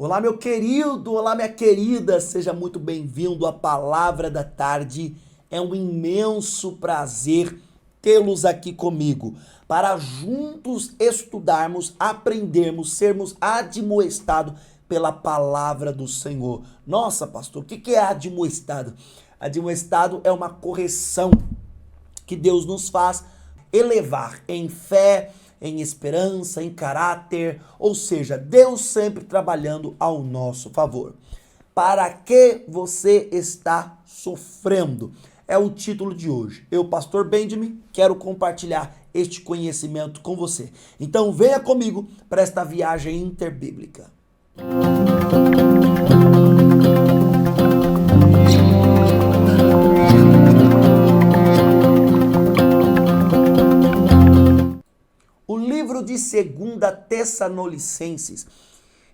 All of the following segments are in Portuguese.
Olá, meu querido, olá, minha querida, seja muito bem-vindo à Palavra da Tarde. É um imenso prazer tê-los aqui comigo para juntos estudarmos, aprendermos, sermos admoestados pela palavra do Senhor. Nossa, pastor, o que é admoestado? Admoestado é uma correção que Deus nos faz elevar em fé, em esperança, em caráter, ou seja, Deus sempre trabalhando ao nosso favor. Para que você está sofrendo? É o título de hoje. Eu, pastor Benjamin, quero compartilhar este conhecimento com você. Então venha comigo para esta viagem interbíblica. O livro de 2 Tessalonicenses,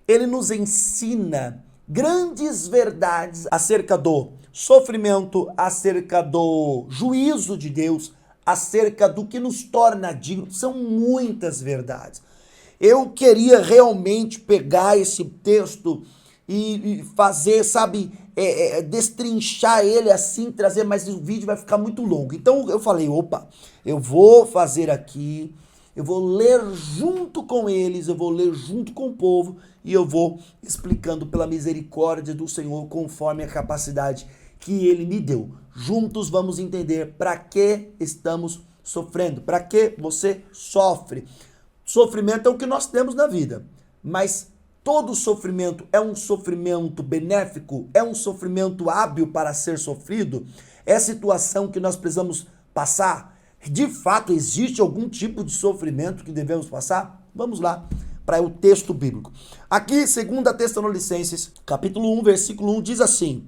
ele nos ensina grandes verdades acerca do sofrimento, acerca do juízo de Deus, acerca do que nos torna dignos. São muitas verdades. Eu queria realmente pegar esse texto e fazer, sabe, destrinchar ele assim, trazer, mas o vídeo vai ficar muito longo. Então eu falei, opa, eu vou fazer aqui, eu vou ler junto com eles, eu vou ler junto com o povo e eu vou explicando pela misericórdia do Senhor conforme a capacidade que ele me deu. Juntos vamos entender para que estamos sofrendo, para que você sofre. Sofrimento é o que nós temos na vida, mas todo sofrimento é um sofrimento benéfico, é um sofrimento hábil para ser sofrido, é situação que nós precisamos passar. De fato, existe algum tipo de sofrimento que devemos passar? Vamos lá para o texto bíblico. Aqui, 2 Tessalonicenses, capítulo 1, versículo 1, diz assim: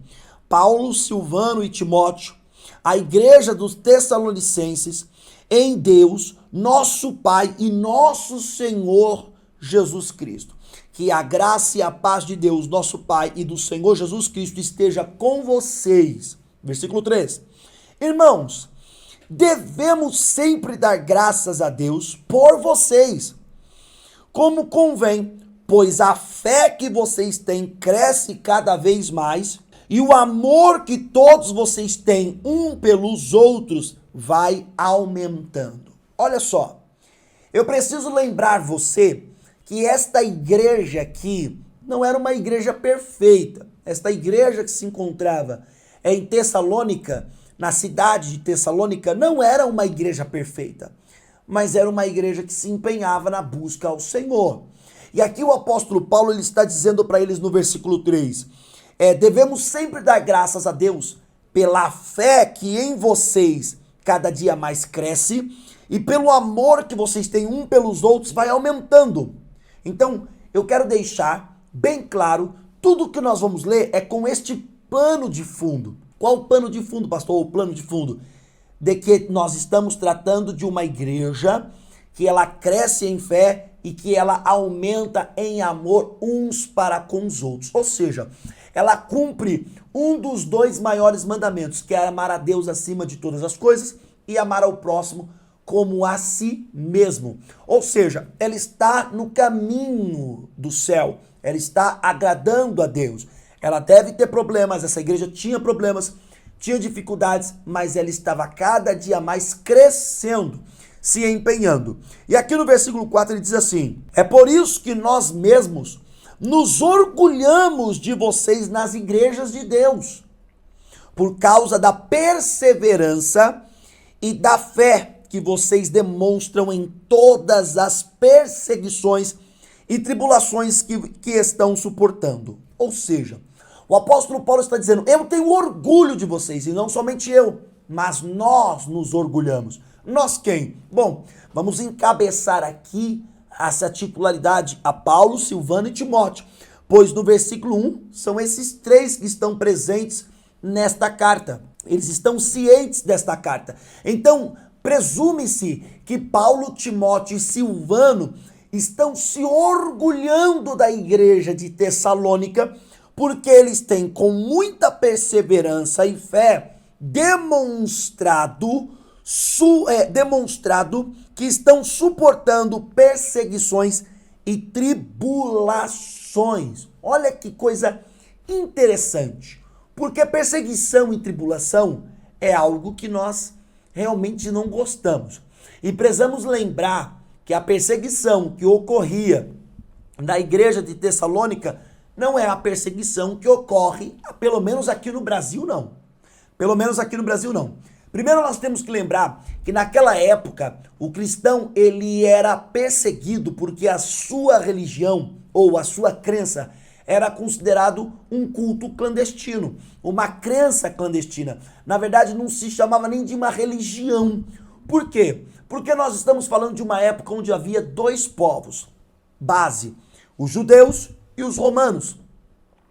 Paulo, Silvano e Timóteo, a igreja dos Tessalonicenses, em Deus, nosso Pai e nosso Senhor Jesus Cristo. Que a graça e a paz de Deus, nosso Pai, e do Senhor Jesus Cristo esteja com vocês. Versículo 3. Irmãos, devemos sempre dar graças a Deus por vocês, como convém, pois a fé que vocês têm cresce cada vez mais e o amor que todos vocês têm um pelos outros vai aumentando. Olha só, eu preciso lembrar você que esta igreja aqui não era uma igreja perfeita. Esta igreja que se encontrava em Tessalônica, na cidade de Tessalônica, não era uma igreja perfeita, mas era uma igreja que se empenhava na busca ao Senhor. E aqui o apóstolo Paulo ele está dizendo para eles no versículo 3, devemos sempre dar graças a Deus pela fé que em vocês cada dia mais cresce e pelo amor que vocês têm um pelos outros vai aumentando. Então, eu quero deixar bem claro, tudo que nós vamos ler é com este pano de fundo. Qual o pano de fundo, pastor? O plano de fundo? De que nós estamos tratando de uma igreja que ela cresce em fé e que ela aumenta em amor uns para com os outros. Ou seja, ela cumpre um dos dois maiores mandamentos, que é amar a Deus acima de todas as coisas e amar ao próximo como a si mesmo. Ou seja, ela está no caminho do céu, ela está agradando a Deus. Ela deve ter problemas, essa igreja tinha problemas, tinha dificuldades, mas ela estava cada dia mais crescendo, se empenhando. E aqui no versículo 4 ele diz assim: é por isso que nós mesmos nos orgulhamos de vocês nas igrejas de Deus, por causa da perseverança e da fé que vocês demonstram em todas as perseguições e tribulações que estão suportando. Ou seja, o apóstolo Paulo está dizendo, eu tenho orgulho de vocês, e não somente eu, mas nós nos orgulhamos. Nós quem? Bom, vamos encabeçar aqui essa titularidade a Paulo, Silvano e Timóteo, pois no versículo 1 são esses três que estão presentes nesta carta. Eles estão cientes desta carta. Então, presume-se que Paulo, Timóteo e Silvano estão se orgulhando da igreja de Tessalônica, porque eles têm com muita perseverança e fé demonstrado que estão suportando perseguições e tribulações. Olha que coisa interessante. Porque perseguição e tribulação é algo que nós realmente não gostamos. E precisamos lembrar que a perseguição que ocorria na igreja de Tessalônica não é a perseguição que ocorre, pelo menos aqui no Brasil, não. Pelo menos aqui no Brasil, não. Primeiro nós temos que lembrar que naquela época o cristão ele era perseguido porque a sua religião ou a sua crença era considerado um culto clandestino, uma crença clandestina. Na verdade não se chamava nem de uma religião. Por quê? Porque nós estamos falando de uma época onde havia dois povos, base, os judeus e os romanos.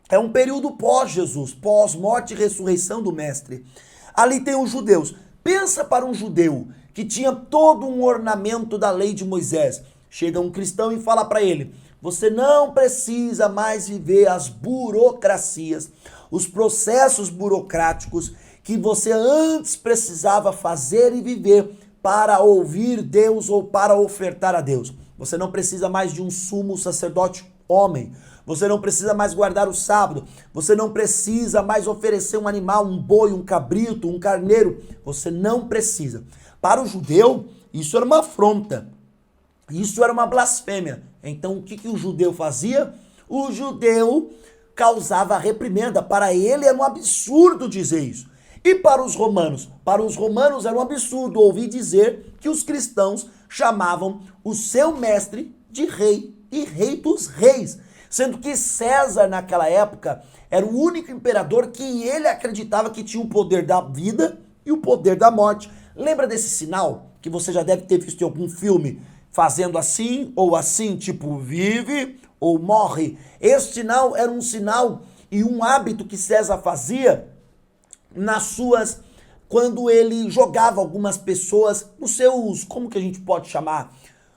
É um período pós-Jesus, pós-morte e ressurreição do mestre. Ali tem os judeus. Pensa para um judeu que tinha todo um ornamento da lei de Moisés. Chega um cristão e fala para ele: você não precisa mais viver as burocracias, os processos burocráticos que você antes precisava fazer e viver para ouvir Deus ou para ofertar a Deus. Você não precisa mais de um sumo sacerdote homem. Você não precisa mais guardar o sábado. Você não precisa mais oferecer um animal, um boi, um cabrito, um carneiro. Você não precisa. Para o judeu, isso era uma afronta. Isso era uma blasfêmia. Então, o que o judeu fazia? O judeu causava reprimenda. Para ele era um absurdo dizer isso. E para os romanos? Para os romanos era um absurdo ouvir dizer que os cristãos chamavam o seu mestre de rei e rei dos reis. Sendo que César, naquela época, era o único imperador que ele acreditava que tinha o poder da vida e o poder da morte. Lembra desse sinal que você já deve ter visto em algum filme, fazendo assim ou assim, tipo vive ou morre? Esse sinal era um sinal e um hábito que César fazia quando ele jogava algumas pessoas nos seus, como que a gente pode chamar?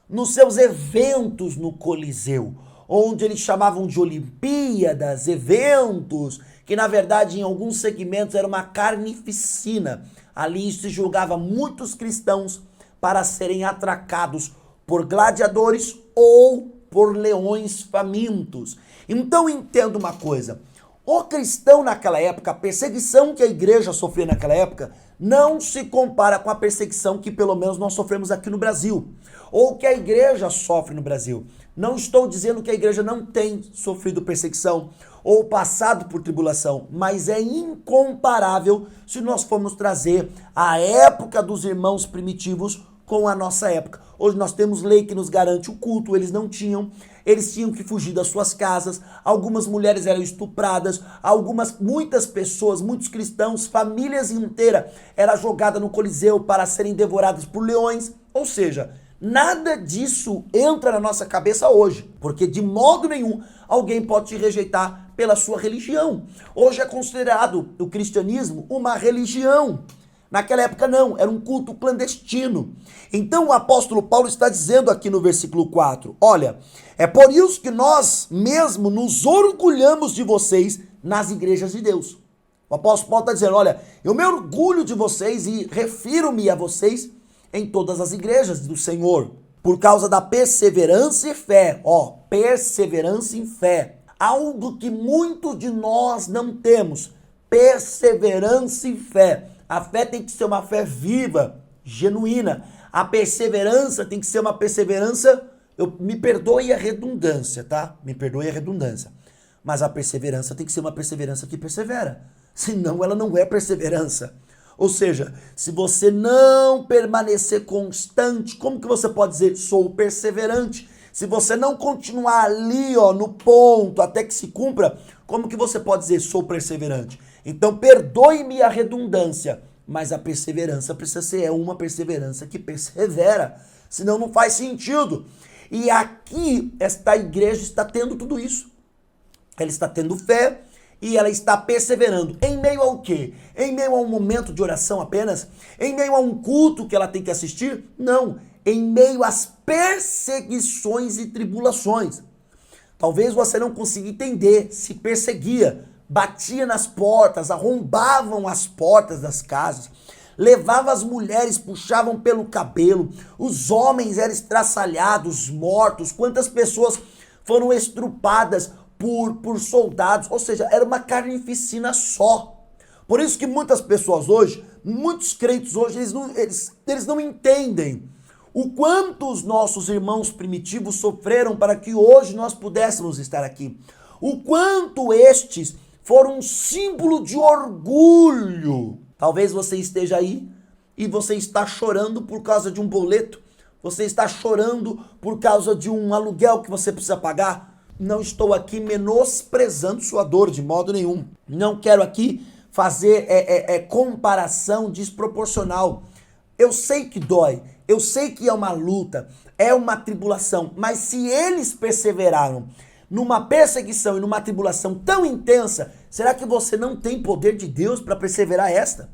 Nos seus eventos no Coliseu, onde eles chamavam de Olimpíadas, eventos, que na verdade em alguns segmentos era uma carnificina. Ali se julgava muitos cristãos para serem atracados por gladiadores ou por leões famintos. Então entenda uma coisa, o cristão naquela época, a perseguição que a igreja sofria naquela época, não se compara com a perseguição que pelo menos nós sofremos aqui no Brasil, ou que a igreja sofre no Brasil. Não estou dizendo que a igreja não tem sofrido perseguição ou passado por tribulação, mas é incomparável se nós formos trazer a época dos irmãos primitivos com a nossa época. Hoje nós temos lei que nos garante o culto, eles não tinham, eles tinham que fugir das suas casas, algumas mulheres eram estupradas, muitas pessoas, muitos cristãos, famílias inteiras eram jogadas no Coliseu para serem devoradas por leões, ou seja, nada disso entra na nossa cabeça hoje, porque de modo nenhum alguém pode te rejeitar pela sua religião. Hoje é considerado o cristianismo uma religião. Naquela época não, era um culto clandestino. Então o apóstolo Paulo está dizendo aqui no versículo 4, olha, é por isso que nós mesmo nos orgulhamos de vocês nas igrejas de Deus. O apóstolo Paulo está dizendo, olha, eu me orgulho de vocês e refiro-me a vocês em todas as igrejas do Senhor, por causa da perseverança e fé, perseverança em fé, algo que muitos de nós não temos, perseverança e fé. A fé tem que ser uma fé viva, genuína. A perseverança tem que ser uma perseverança, me perdoe a redundância, tá? Me perdoe a redundância. Mas a perseverança tem que ser uma perseverança que persevera. Senão ela não é perseverança. Ou seja, se você não permanecer constante, como que você pode dizer, sou perseverante? Se você não continuar ali, no ponto, até que se cumpra, como que você pode dizer, sou perseverante? Então, perdoe-me a redundância, mas a perseverança precisa ser uma perseverança que persevera, senão não faz sentido. E aqui, esta igreja está tendo tudo isso. Ela está tendo fé e ela está perseverando. Em meio ao quê? Em meio a um momento de oração apenas? Em meio a um culto que ela tem que assistir? Não. Em meio às perseguições e tribulações. Talvez você não consiga entender, se perseguia, batia nas portas, arrombavam as portas das casas, levava as mulheres, puxavam pelo cabelo, os homens eram estraçalhados, mortos, quantas pessoas foram estrupadas por soldados, ou seja, era uma carnificina só. Por isso que muitas pessoas hoje, muitos crentes hoje, eles não entendem o quanto os nossos irmãos primitivos sofreram para que hoje nós pudéssemos estar aqui. O quanto estes foram um símbolo de orgulho. Talvez você esteja aí e você está chorando por causa de um boleto. Você está chorando por causa de um aluguel que você precisa pagar. Não estou aqui menosprezando sua dor de modo nenhum. Não quero aqui fazer comparação desproporcional. Eu sei que dói, eu sei que é uma luta, é uma tribulação, mas se eles perseveraram numa perseguição e numa tribulação tão intensa, será que você não tem poder de Deus para perseverar esta?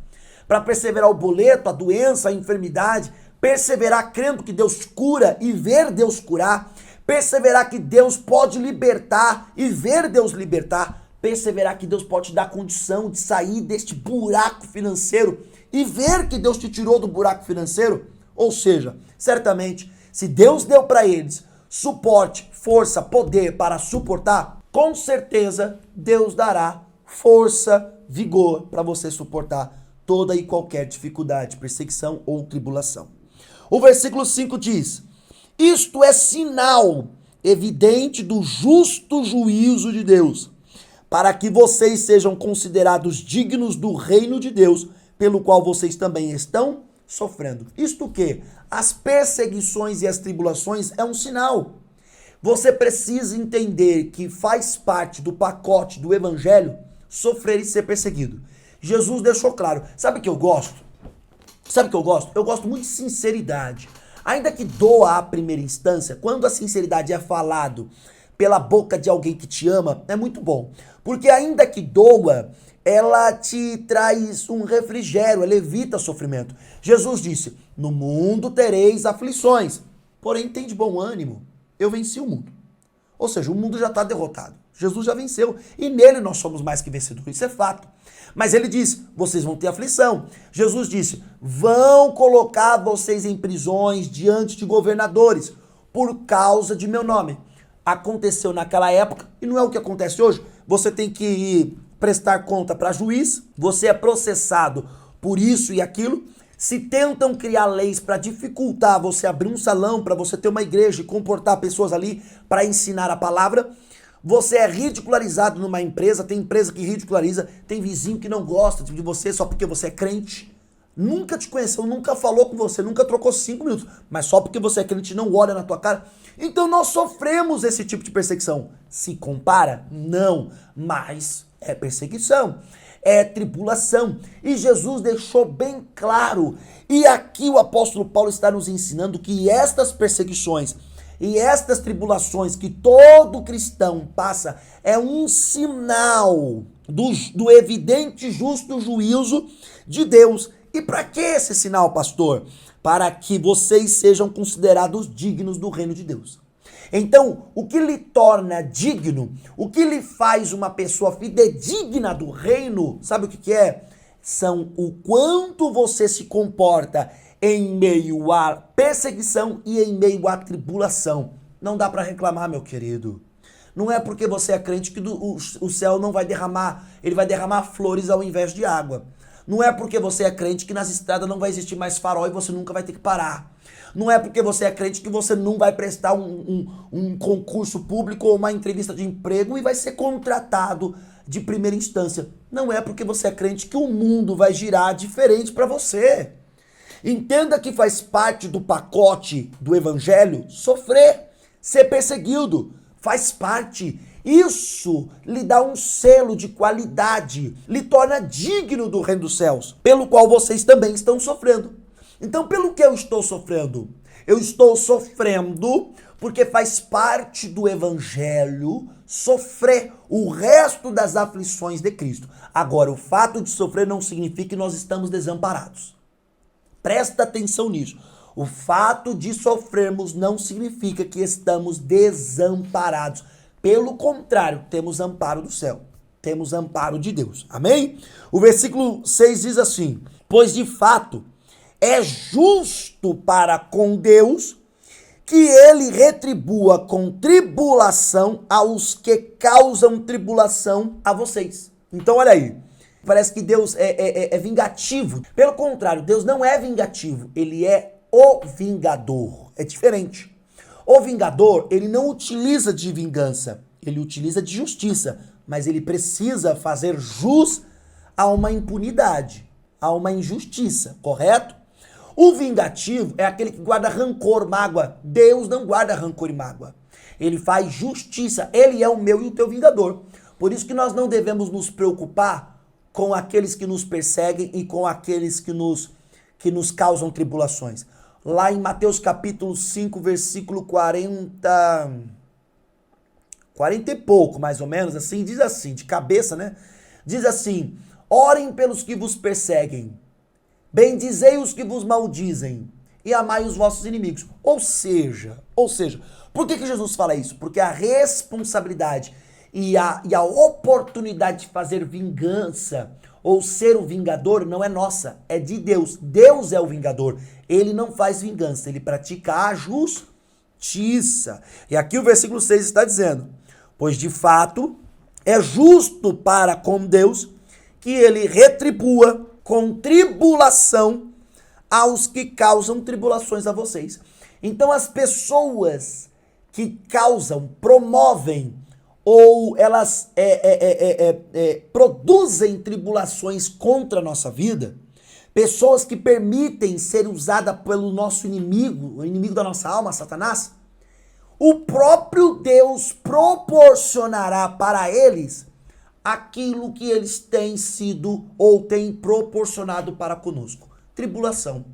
Para perseverar o boleto, a doença, a enfermidade, perseverar crendo que Deus cura e ver Deus curar, perseverar que Deus pode libertar e ver Deus libertar, perseverar que Deus pode te dar condição de sair deste buraco financeiro e ver que Deus te tirou do buraco financeiro. Ou seja, certamente, se Deus deu para eles suporte, força, poder para suportar, com certeza Deus dará força, vigor para você suportar toda e qualquer dificuldade, perseguição ou tribulação. O versículo 5 diz: isto é sinal evidente do justo juízo de Deus, para que vocês sejam considerados dignos do reino de Deus, pelo qual vocês também estão sofrendo. Isto que? As perseguições e as tribulações é um sinal. Você precisa entender que faz parte do pacote do evangelho sofrer e ser perseguido. Jesus deixou claro. Sabe o que eu gosto? Sabe o que eu gosto? Eu gosto muito de sinceridade. Ainda que doa à primeira instância, quando a sinceridade é falado pela boca de alguém que te ama, é muito bom. Porque ainda que doa, ela te traz um refrigério, ela evita sofrimento. Jesus disse: no mundo tereis aflições, porém tem de bom ânimo, eu venci o mundo. Ou seja, o mundo já está derrotado. Jesus já venceu e nele nós somos mais que vencedores, isso é fato. Mas ele disse, vocês vão ter aflição. Jesus disse, vão colocar vocês em prisões diante de governadores por causa de meu nome. Aconteceu naquela época e não é o que acontece hoje. Você tem que ir prestar conta para juiz, você é processado por isso e aquilo. Se tentam criar leis para dificultar você abrir um salão, para você ter uma igreja e comportar pessoas ali para ensinar a palavra, você é ridicularizado numa empresa, tem empresa que ridiculariza, tem vizinho que não gosta de você só porque você é crente, nunca te conheceu, nunca falou com você, nunca trocou 5 minutos, mas só porque você é crente não olha na tua cara. Então nós sofremos esse tipo de perseguição. Se compara? Não, mas é perseguição, é tribulação. E Jesus deixou bem claro, e aqui o apóstolo Paulo está nos ensinando que estas perseguições e estas tribulações que todo cristão passa é um sinal do evidente justo juízo de Deus. E para que esse sinal, pastor? Para que vocês sejam considerados dignos do reino de Deus. Então, o que lhe torna digno, o que lhe faz uma pessoa fidedigna do reino, sabe o que é? São o quanto você se comporta em meio à perseguição e em meio à tribulação. Não dá para reclamar, meu querido. Não é porque você é crente que o céu não vai derramar, ele vai derramar flores ao invés de água. Não é porque você é crente que nas estradas não vai existir mais farol e você nunca vai ter que parar. Não é porque você é crente que você não vai prestar um concurso público ou uma entrevista de emprego e vai ser contratado de primeira instância. Não é porque você é crente que o mundo vai girar diferente para você. Entenda que faz parte do pacote do evangelho sofrer, ser perseguido, faz parte. Isso lhe dá um selo de qualidade, lhe torna digno do reino dos céus, pelo qual vocês também estão sofrendo. Então, pelo que eu estou sofrendo? Eu estou sofrendo porque faz parte do evangelho sofrer o resto das aflições de Cristo. Agora, o fato de sofrer não significa que nós estamos desamparados. Presta atenção nisso. O fato de sofrermos não significa que estamos desamparados. Pelo contrário, temos amparo do céu. Temos amparo de Deus. Amém? O versículo 6 diz assim: pois de fato é justo para com Deus que ele retribua com tribulação aos que causam tribulação a vocês. Então olha aí, parece que Deus é vingativo. Pelo contrário, Deus não é vingativo, ele é o vingador. É diferente. O vingador, ele não utiliza de vingança, ele utiliza de justiça, mas ele precisa fazer jus a uma impunidade, a uma injustiça, correto? O vingativo é aquele que guarda rancor, mágoa. Deus não guarda rancor e mágoa. Ele faz justiça. Ele é o meu e o teu vingador. Por isso que nós não devemos nos preocupar com aqueles que nos perseguem e com aqueles que nos causam tribulações. Lá em Mateus capítulo 5, versículo 40 e pouco, mais ou menos, assim, diz assim, de cabeça, né? Diz assim: orem pelos que vos perseguem, bendizei os que vos maldizem e amai os vossos inimigos. Ou seja, por que Jesus fala isso? Porque a responsabilidade e a oportunidade de fazer vingança ou ser o vingador não é nossa, é de Deus. Deus é o vingador. Ele não faz vingança, ele pratica a justiça. E aqui o versículo 6 está dizendo: pois de fato é justo para com Deus que ele retribua com tribulação aos que causam tribulações a vocês. Então as pessoas que causam, promovem ou elas produzem tribulações contra a nossa vida, pessoas que permitem ser usadas pelo nosso inimigo, o inimigo da nossa alma, Satanás, o próprio Deus proporcionará para eles aquilo que eles têm sido ou têm proporcionado para conosco. Tribulação.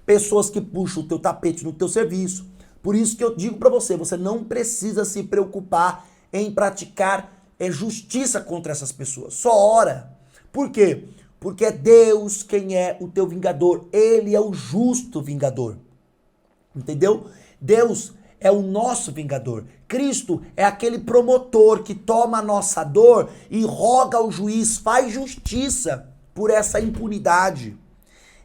Pessoas que puxam o teu tapete no teu serviço. Por isso que eu digo para você, você não precisa se preocupar em praticar justiça contra essas pessoas. Só ora. Por quê? Porque é Deus quem é o teu vingador. Ele é o justo vingador. Entendeu? Deus é o nosso vingador. Cristo é aquele promotor que toma a nossa dor e roga ao juiz, faz justiça por essa impunidade.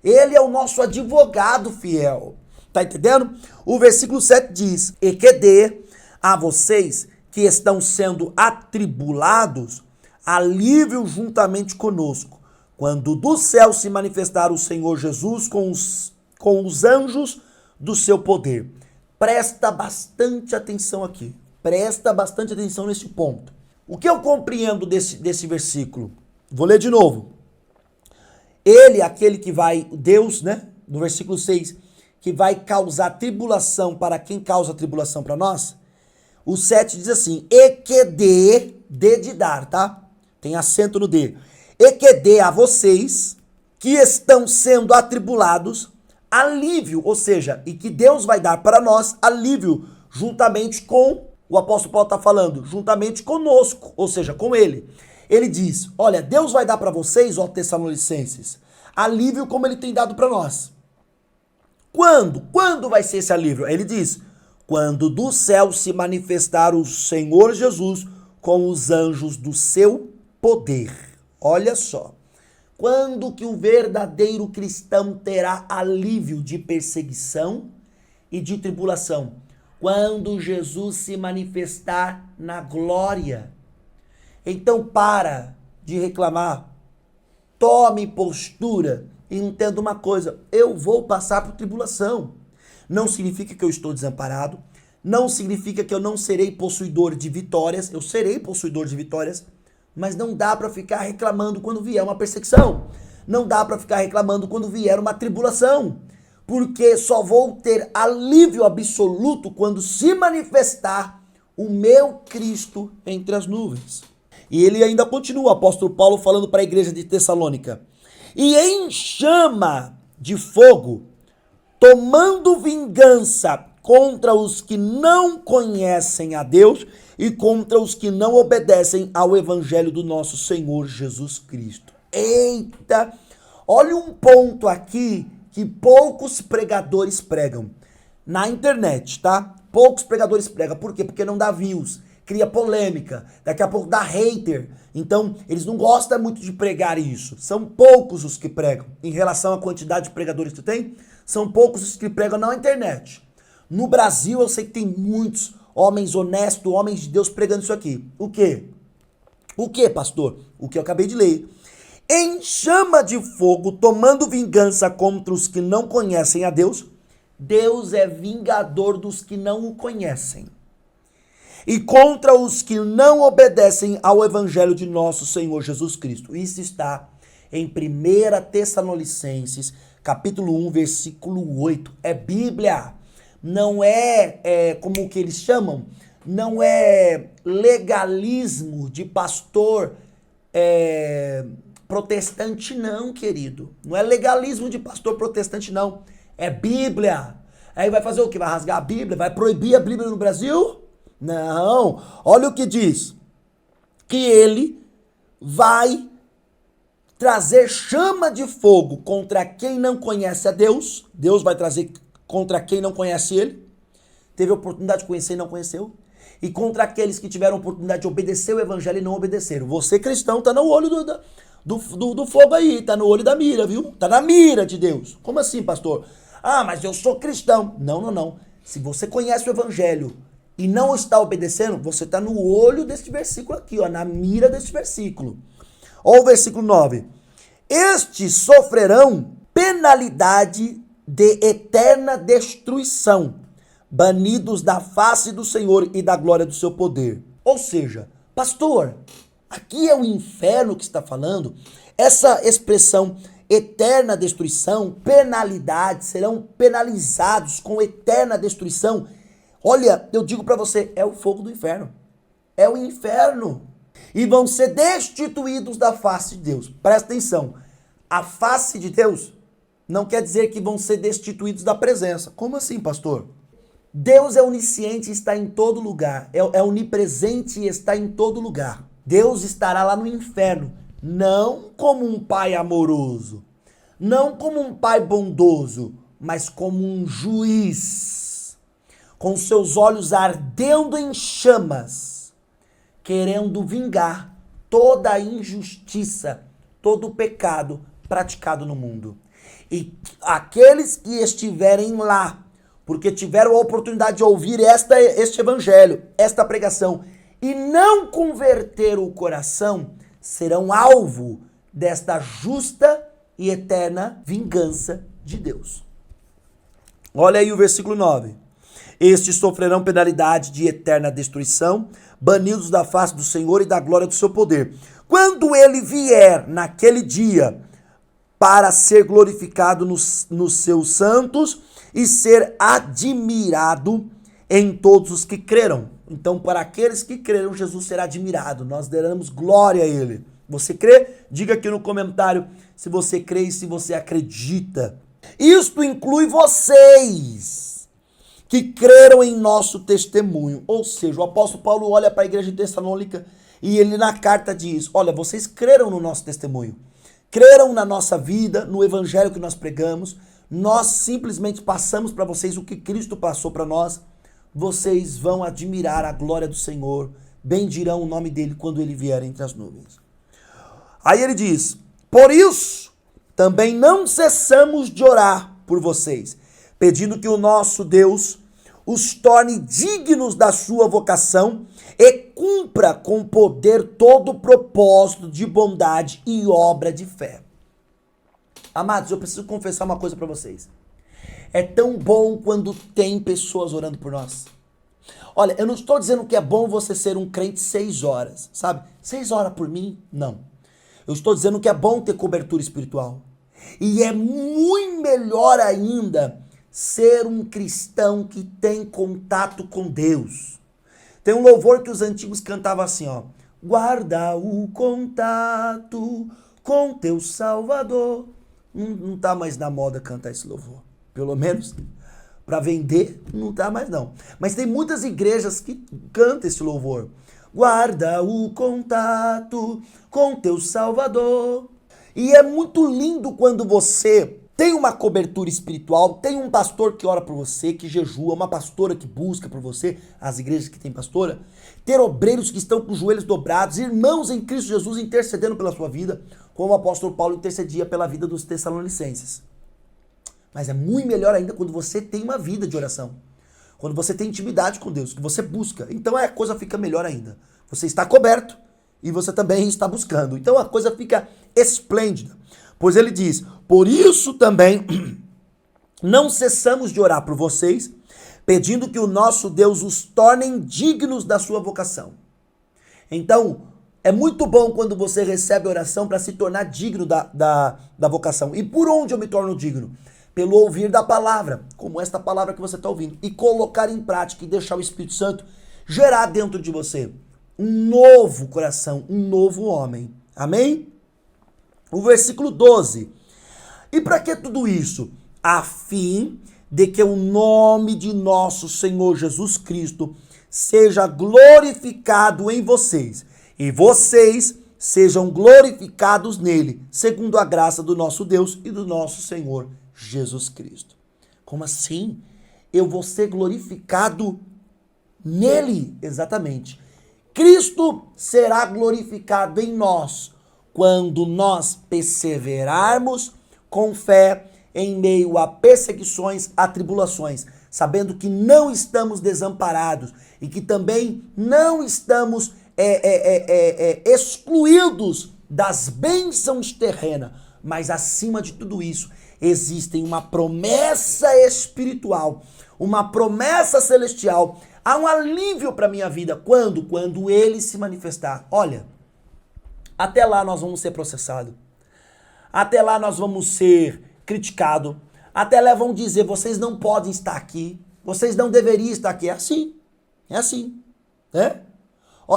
Ele é o nosso advogado fiel. Tá entendendo? O versículo 7 diz: e que dê a vocês que estão sendo atribulados alívio juntamente conosco, quando do céu se manifestar o Senhor Jesus com os anjos do seu poder. Presta bastante atenção aqui. Presta bastante atenção nesse ponto. O que eu compreendo desse versículo? Vou ler de novo. Ele, aquele que vai, Deus, né? No versículo 6, que vai causar tribulação para quem causa tribulação para nós. O 7 diz assim: e que dê, D de dar, tá? Tem acento no D. E que dê a vocês que estão sendo atribulados alívio, ou seja, e que Deus vai dar para nós alívio, juntamente com, o apóstolo Paulo está falando, juntamente conosco, ou seja, com ele. Ele diz: olha, Deus vai dar para vocês, ó Tessalonicenses, alívio como ele tem dado para nós. Quando? Quando vai ser esse alívio? Ele diz: quando do céu se manifestar o Senhor Jesus com os anjos do seu poder. Olha só. Quando que o verdadeiro cristão terá alívio de perseguição e de tribulação? Quando Jesus se manifestar na glória. Então para de reclamar. Tome postura e entenda uma coisa: eu vou passar por tribulação. Não significa que eu estou desamparado, não significa que eu não serei possuidor de vitórias, eu serei possuidor de vitórias, mas não dá para ficar reclamando quando vier uma perseguição, não dá para ficar reclamando quando vier uma tribulação, porque só vou ter alívio absoluto quando se manifestar o meu Cristo entre as nuvens. E ele ainda continua, o apóstolo Paulo falando para a igreja de Tessalônica: e em chama de fogo, tomando vingança contra os que não conhecem a Deus e contra os que não obedecem ao evangelho do nosso Senhor Jesus Cristo. Eita! Olha um ponto aqui que poucos pregadores pregam. Na internet, tá? Poucos pregadores pregam. Por quê? Porque não dá views, cria polêmica, daqui a pouco dá hater. Então, eles não gostam muito de pregar isso. São poucos os que pregam. Em relação à quantidade de pregadores que tem, são poucos os que pregam na internet. No Brasil eu sei que tem muitos homens honestos, homens de Deus pregando isso aqui. O quê? O quê, pastor? O que eu acabei de ler. Em chama de fogo, tomando vingança contra os que não conhecem a Deus. Deus é vingador dos que não o conhecem. E contra os que não obedecem ao evangelho de nosso Senhor Jesus Cristo. Isso está em 1 Tessalonicenses, capítulo 1, versículo 8. É Bíblia. Não é como que eles chamam, não é legalismo de pastor protestante não, querido. Não é legalismo de pastor protestante não, é Bíblia. Aí vai fazer o quê? Vai rasgar a Bíblia? Vai proibir a Bíblia no Brasil? Não. Olha o que diz, que ele vai trazer chama de fogo contra quem não conhece a Deus. Deus vai trazer contra quem não conhece ele, teve a oportunidade de conhecer e não conheceu, e contra aqueles que tiveram a oportunidade de obedecer o evangelho e não obedeceram. Você, cristão, tá no olho do fogo aí, tá no olho da mira, viu? Tá na mira de Deus. Como assim, pastor? Ah, mas eu sou cristão. Não. Se você conhece o evangelho e não está obedecendo, você tá no olho deste versículo aqui, ó, na mira deste versículo. Olha o versículo 9. Estes sofrerão penalidade de eterna destruição, banidos da face do Senhor e da glória do seu poder. Ou seja, pastor, aqui é o inferno que está falando. Essa expressão eterna destruição, penalidade, serão penalizados com eterna destruição. Olha, eu digo para você, é o fogo do inferno. É o inferno. E vão ser destituídos da face de Deus. Presta atenção. A face de Deus não quer dizer que vão ser destituídos da presença. Como assim, pastor? Deus é onisciente e está em todo lugar. É onipresente e está em todo lugar. Deus estará lá no inferno. Não como um pai amoroso. Não como um pai bondoso. Mas como um juiz. Com seus olhos ardendo em chamas. Querendo vingar toda a injustiça, todo o pecado praticado no mundo. E aqueles que estiverem lá, porque tiveram a oportunidade de ouvir este evangelho, esta pregação, e não converteram o coração, serão alvo desta justa e eterna vingança de Deus. Olha aí o versículo 9. Estes sofrerão penalidade de eterna destruição, banidos da face do Senhor e da glória do seu poder. Quando ele vier naquele dia, para ser glorificado nos seus santos e ser admirado em todos os que creram. Então, para aqueles que creram, Jesus será admirado. Nós daremos glória a ele. Você crê? Diga aqui no comentário se você crê e se você acredita. Isto inclui vocês que creram em nosso testemunho. Ou seja, o apóstolo Paulo olha para a igreja de Tessalônica e ele na carta diz, olha, vocês creram no nosso testemunho. Creram na nossa vida, no evangelho que nós pregamos. Nós simplesmente passamos para vocês o que Cristo passou para nós. Vocês vão admirar a glória do Senhor. Bendirão o nome dele quando ele vier entre as nuvens. Aí ele diz, por isso também não cessamos de orar por vocês, pedindo que o nosso Deus os torne dignos da sua vocação e cumpra com poder todo o propósito de bondade e obra de fé. Amados, eu preciso confessar uma coisa para vocês. É tão bom quando tem pessoas orando por nós. Olha, eu não estou dizendo que é bom você ser um crente 6 horas, sabe? 6 horas por mim, não. Eu estou dizendo que é bom ter cobertura espiritual. E é muito melhor ainda ser um cristão que tem contato com Deus. Tem um louvor que os antigos cantavam assim, ó. Guarda o contato com teu Salvador. Não tá mais na moda cantar esse louvor. Pelo menos para vender, não tá mais não. Mas tem muitas igrejas que cantam esse louvor. Guarda o contato com teu Salvador. E é muito lindo quando você tem uma cobertura espiritual, tem um pastor que ora por você, que jejua, uma pastora que busca por você, as igrejas que tem pastora, ter obreiros que estão com os joelhos dobrados, irmãos em Cristo Jesus intercedendo pela sua vida, como o apóstolo Paulo intercedia pela vida dos Tessalonicenses. Mas é muito melhor ainda quando você tem uma vida de oração. Quando você tem intimidade com Deus, que você busca, então a coisa fica melhor ainda. Você está coberto e você também está buscando. Então a coisa fica esplêndida. Pois ele diz, por isso também não cessamos de orar por vocês, pedindo que o nosso Deus os torne dignos da sua vocação. Então, é muito bom quando você recebe oração para se tornar digno da vocação. E por onde eu me torno digno? Pelo ouvir da palavra, como esta palavra que você está ouvindo, e colocar em prática e deixar o Espírito Santo gerar dentro de você um novo coração, um novo homem. Amém? O versículo 12. E para que tudo isso? A fim de que o nome de nosso Senhor Jesus Cristo seja glorificado em vocês, e vocês sejam glorificados nele, segundo a graça do nosso Deus e do nosso Senhor Jesus Cristo. Como assim? Eu vou ser glorificado nele? Exatamente. Cristo será glorificado em nós quando nós perseverarmos com fé em meio a perseguições, a tribulações, sabendo que não estamos desamparados e que também não estamos excluídos das bênçãos terrenas, mas acima de tudo isso, existe uma promessa espiritual, uma promessa celestial. Há um alívio para a minha vida. Quando? Quando ele se manifestar. Olha, até lá nós vamos ser processados. Até lá nós vamos ser criticados. Até lá vão dizer, vocês não podem estar aqui. Vocês não deveriam estar aqui. É assim. É assim.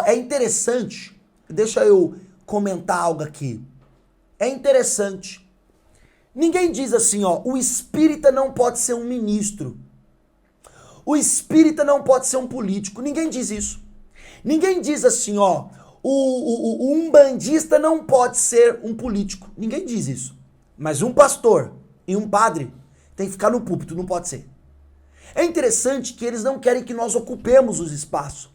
É interessante. Deixa eu comentar algo aqui. É interessante. Ninguém diz assim, o espírita não pode ser um ministro. O espírita não pode ser um político. Ninguém diz isso. Ninguém diz assim, o umbandista não pode ser um político. Ninguém diz isso. Mas um pastor e um padre tem que ficar no púlpito, não pode ser. É interessante que eles não querem que nós ocupemos os espaços.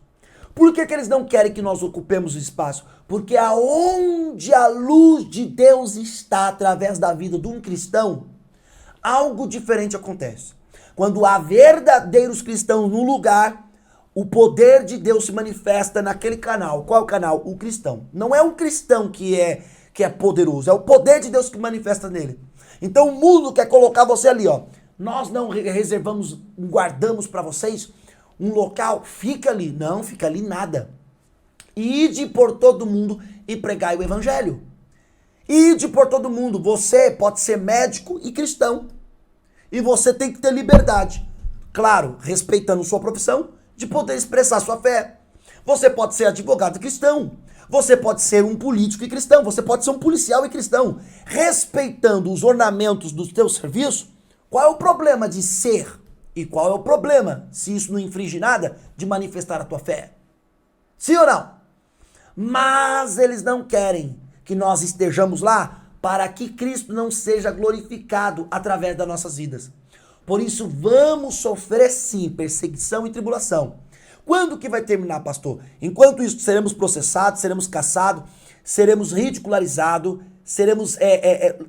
Por que eles não querem que nós ocupemos o espaço? Porque aonde a luz de Deus está através da vida de um cristão, algo diferente acontece. Quando há verdadeiros cristãos no lugar, o poder de Deus se manifesta naquele canal. Qual é o canal? O cristão. Não é o cristão que é poderoso, é o poder de Deus que manifesta nele. Então o mundo quer colocar você ali, Nós não reservamos, guardamos para vocês um local, fica ali. Não, fica ali nada. Ide por todo mundo e pregai o evangelho. Ide por todo mundo. Você pode ser médico e cristão. E você tem que ter liberdade. Claro, respeitando sua profissão, de poder expressar sua fé. Você pode ser advogado e cristão. Você pode ser um político e cristão. Você pode ser um policial e cristão. Respeitando os ornamentos do teu serviço, qual é o problema de ser? E qual é o problema, se isso não infringe nada, de manifestar a tua fé? Sim ou não? Mas eles não querem que nós estejamos lá para que Cristo não seja glorificado através das nossas vidas. Por isso vamos sofrer sim perseguição e tribulação. Quando que vai terminar, pastor? Enquanto isso seremos processados, seremos caçados, seremos ridicularizados,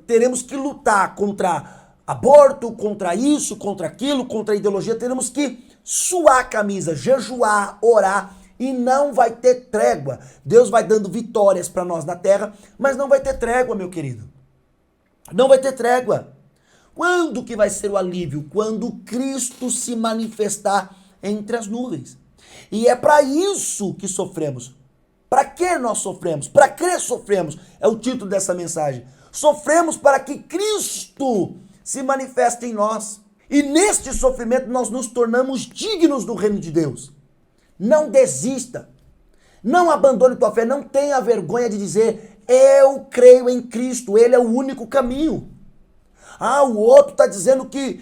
teremos que lutar contra aborto, contra isso, contra aquilo, contra a ideologia. Teremos que suar a camisa, jejuar, orar. E não vai ter trégua. Deus vai dando vitórias para nós na terra, mas não vai ter trégua, meu querido. Não vai ter trégua. Quando que vai ser o alívio? Quando Cristo se manifestar entre as nuvens. E é para isso que sofremos. Para que nós sofremos? Para que sofremos? É o título dessa mensagem. Sofremos para que Cristo se manifeste em nós. E neste sofrimento nós nos tornamos dignos do reino de Deus. Não desista. Não abandone tua fé. Não tenha vergonha de dizer, eu creio em Cristo. Ele é o único caminho. Ah, o outro está dizendo que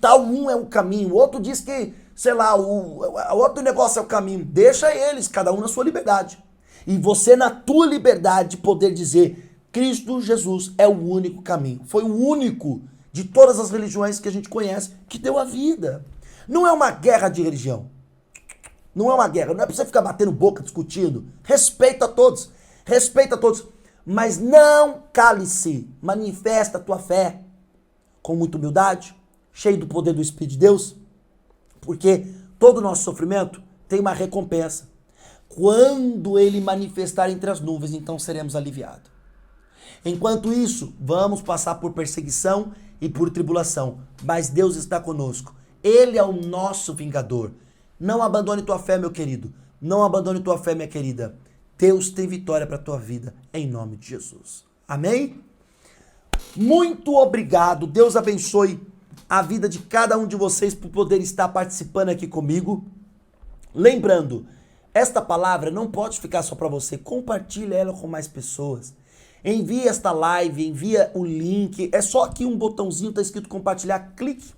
tal um é o caminho. O outro diz que, sei lá, o outro negócio é o caminho. Deixa eles, cada um na sua liberdade. E você na tua liberdade de poder dizer, Cristo Jesus é o único caminho. Foi o único de todas as religiões que a gente conhece que deu a vida. Não é uma guerra de religião. Não é uma guerra, não é pra você ficar batendo boca, discutindo. Respeita a todos, mas não cale-se. Manifesta a tua fé com muita humildade, cheio do poder do Espírito de Deus, Porque todo o nosso sofrimento tem uma recompensa. Quando ele manifestar entre as nuvens, então seremos aliviados. Enquanto isso, vamos passar por perseguição e por tribulação, mas Deus está conosco. Ele é o nosso vingador. Não abandone tua fé, meu querido. Não abandone tua fé, minha querida. Deus tem vitória para a tua vida, em nome de Jesus. Amém? Muito obrigado. Deus abençoe a vida de cada um de vocês por poder estar participando aqui comigo. Lembrando, esta palavra não pode ficar só para você. Compartilhe ela com mais pessoas. Envie esta live, envia o link. É só aqui um botãozinho, tá escrito compartilhar, clique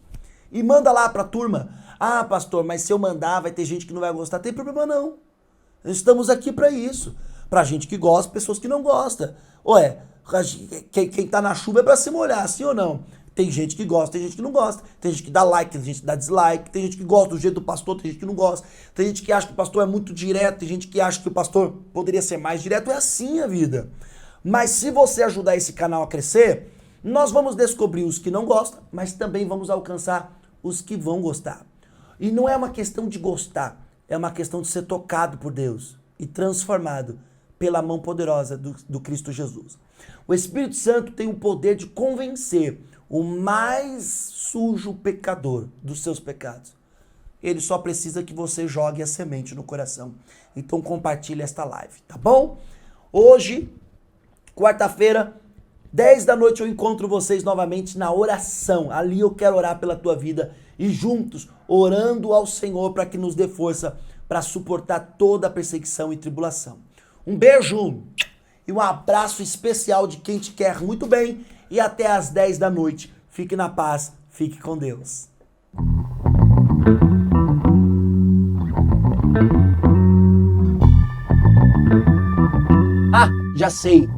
e manda lá pra turma. Ah, pastor, mas se eu mandar vai ter gente que não vai gostar. Tem problema não. Estamos aqui para isso. Pra gente que gosta, pessoas que não gostam. Ué, quem tá na chuva é pra se molhar, sim ou não? Tem gente que gosta, tem gente que não gosta. Tem gente que dá like, tem gente que dá dislike. Tem gente que gosta do jeito do pastor, tem gente que não gosta. Tem gente que acha que o pastor é muito direto. Tem gente que acha que o pastor poderia ser mais direto. É assim a vida. Mas se você ajudar esse canal a crescer, nós vamos descobrir os que não gostam, mas também vamos alcançar os que vão gostar. E não é uma questão de gostar, é uma questão de ser tocado por Deus e transformado pela mão poderosa do Cristo Jesus. O Espírito Santo tem o poder de convencer o mais sujo pecador dos seus pecados. Ele só precisa que você jogue a semente no coração. Então compartilhe esta live, tá bom? Hoje, quarta-feira, 10 da noite eu encontro vocês novamente na oração. Ali eu quero orar pela tua vida e juntos, orando ao Senhor para que nos dê força para suportar toda a perseguição e tribulação. Um beijo e um abraço especial de quem te quer muito bem e até às 10 da noite. Fique na paz, fique com Deus. Ah, já sei.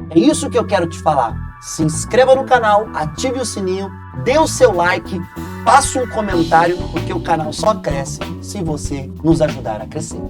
É isso que eu quero te falar. Se inscreva no canal, ative o sininho, dê o seu like, faça um comentário, porque o canal só cresce se você nos ajudar a crescer.